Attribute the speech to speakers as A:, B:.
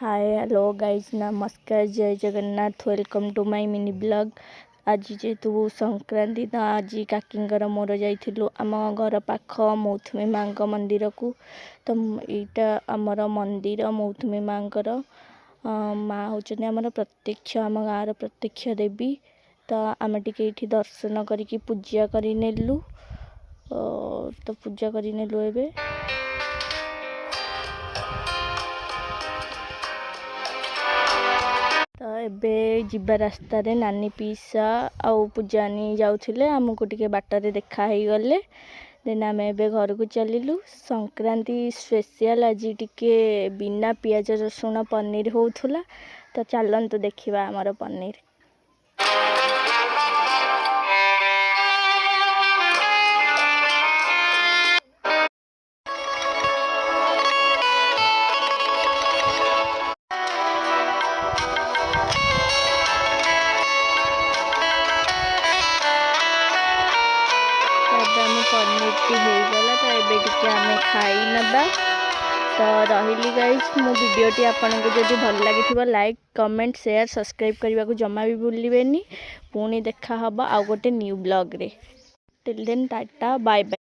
A: Hi hello guys नमस्कार जय Jagannath welcome to my mini blog. आज जेहेतु संक्रांति तो आज काकींगर मोर जाइलु आम घर पाख मौथुमी माँ मंदिर को। तो यहाँ आमर मंदिर मौथुमी माँ माँ होचने आमर प्रत्यक्ष आम गाँव प्रत्यक्ष देवी। तो आम टे दर्शन करके पूजा करनेलु। तो पूजा करनेलु एबे तो एबे जीवा रास्ता रे नानी पीसा आउ पूजानी जाउथिले आमको टिके बाटर देखा ही गले। देन आम एबे घर को चलिलु। संक्रांति स्पेशल आज टिके बिना पियाज रसुण पनीर होउथुला। तो चलंतु देखिबा हमर पनीर। पनीर टी होगला तो एबे टिके आमे खाई नबा। तो रही गाइस मो वीडियो टी आपन को जदि भल लागिथिबा लाइक कमेंट शेयर सब्सक्राइब करबा को जमा भी भूलिबेनी। पुणी देखा हबा आ गोटे न्यू ब्लॉग रे। Till then tata bye bye.